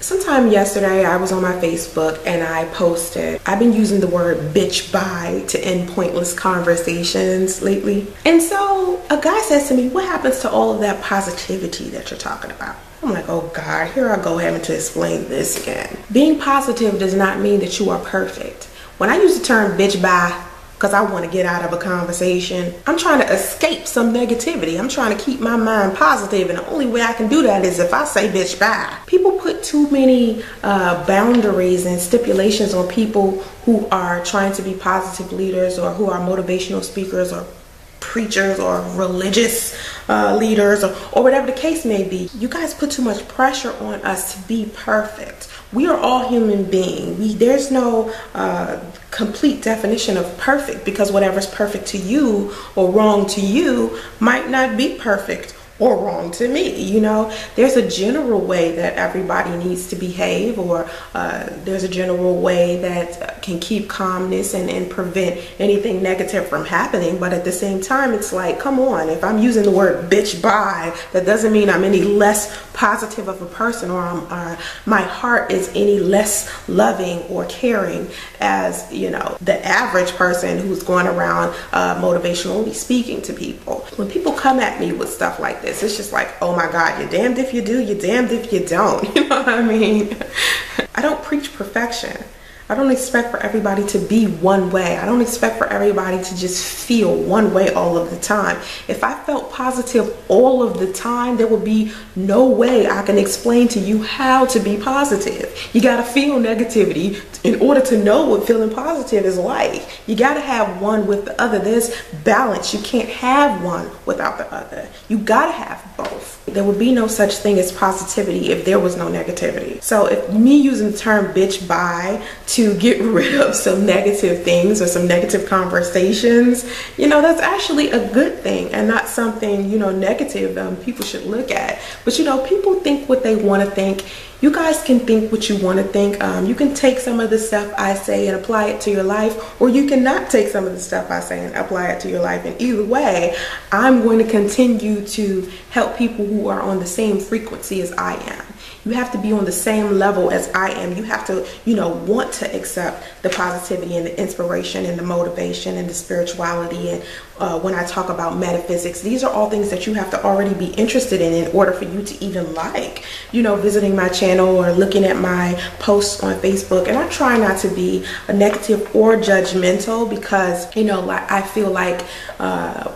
Sometime yesterday, I was on my Facebook and I posted, I've been using the word bitch bye to end pointless conversations lately. And so a guy says to me, what happens to all of that positivity that you're talking about? I'm like, oh God, here I go having to explain this again. Being positive does not mean that you are perfect. When I use the term bitch bye, because I want to get out of a conversation, I'm trying to escape some negativity. I'm trying to keep my mind positive, and the only way I can do that is if I say bitch bye. People put too many boundaries and stipulations on people who are trying to be positive leaders, or who are motivational speakers, or preachers, or religious leaders, or whatever the case may be. You guys put too much pressure on us to be perfect. We are all human beings. There's no complete definition of perfect, because whatever's perfect to you or wrong to you might not be perfect or wrong to me. You know, there's a general way that everybody needs to behave, or there's a general way that can keep calmness and prevent anything negative from happening. But at the same time, it's like, come on, if I'm using the word bitch bye, that doesn't mean I'm any less positive of a person, or my heart is any less loving or caring as, you know, the average person who's going around motivationally speaking to people. When people come at me with stuff like this, it's just like, oh my God, you're damned if you do, you're damned if you don't. You know what I mean? I don't preach perfection. I don't expect for everybody to be one way. I don't expect for everybody to just feel one way all of the time. If I felt positive all of the time, there would be no way I can explain to you how to be positive. You gotta feel negativity in order to know what feeling positive is like. You gotta have one with the other. There's balance. You can't have one without the other. You gotta have both. There would be no such thing as positivity if there was no negativity. So if me using the term bitch bye to get rid of some negative things or some negative conversations, you know, that's actually a good thing and not something, you know, negative people should look at. But you know, people think what they want to think. You guys can think what you want to think. You can take some of the stuff I say and apply it to your life, or you cannot take some of the stuff I say and apply it to your life. And either way, I'm going to continue to help people who are on the same frequency as I am. You have to be on the same level as I am. You have to, you know, want to accept the positivity and the inspiration and the motivation and the spirituality. And when I talk about metaphysics, these are all things that you have to already be interested in order for you to even like, you know, visiting my channel or looking at my posts on Facebook. And I try not to be negative or judgmental, because, you know, like, I feel like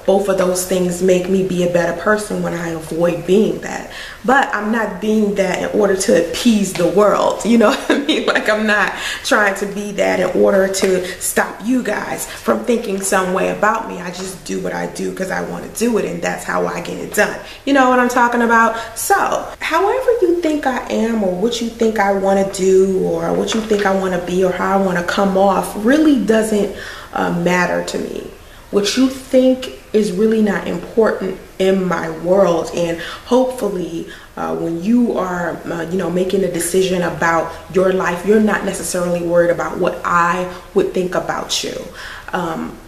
both of those things make me be a better person when I avoid being that. But I'm not being that in order to appease the world, you know what I mean? Like, I'm not trying to be that in order to stop you guys from thinking some way about me. I just do what I do because I want to do it, and that's how I get it done. You know what I'm talking about? So, however you think I am, or what you think I want to do, or what you think I want to be, or how I want to come off, really doesn't matter to me. What you think is really not important in my world. And hopefully when you are you know, making a decision about your life, you're not necessarily worried about what I would think about you.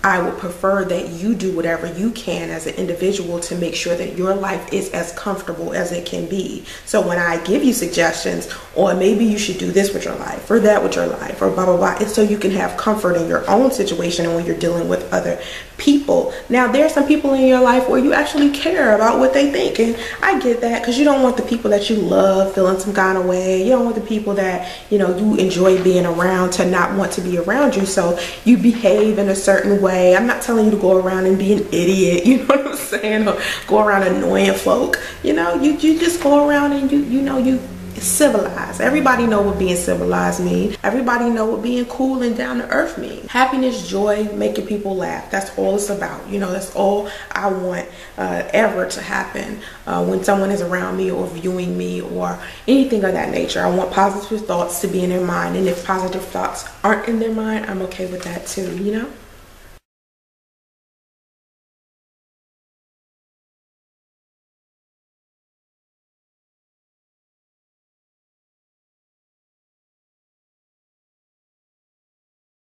I would prefer that you do whatever you can as an individual to make sure that your life is as comfortable as it can be. So when I give you suggestions, or maybe you should do this with your life, or that with your life, or blah blah blah, it's so you can have comfort in your own situation and when you're dealing with other people. Now, there are some people in your life where you actually care about what they think, and I get that, because you don't want the people that you love feeling some kind of way. You don't want the people that, you know, you enjoy being around to not want to be around you, so you behave in a certain way. I'm not telling you to go around and be an idiot, you know what I'm saying, or go around annoying folk. You know, you just go around and you know, you civilized. Everybody know what being civilized means. Everybody know what being cool and down to earth means. Happiness, joy, making people laugh. That's all it's about. You know, that's all I want ever to happen when someone is around me or viewing me or anything of that nature. I want positive thoughts to be in their mind, and if positive thoughts aren't in their mind, I'm okay with that too, you know.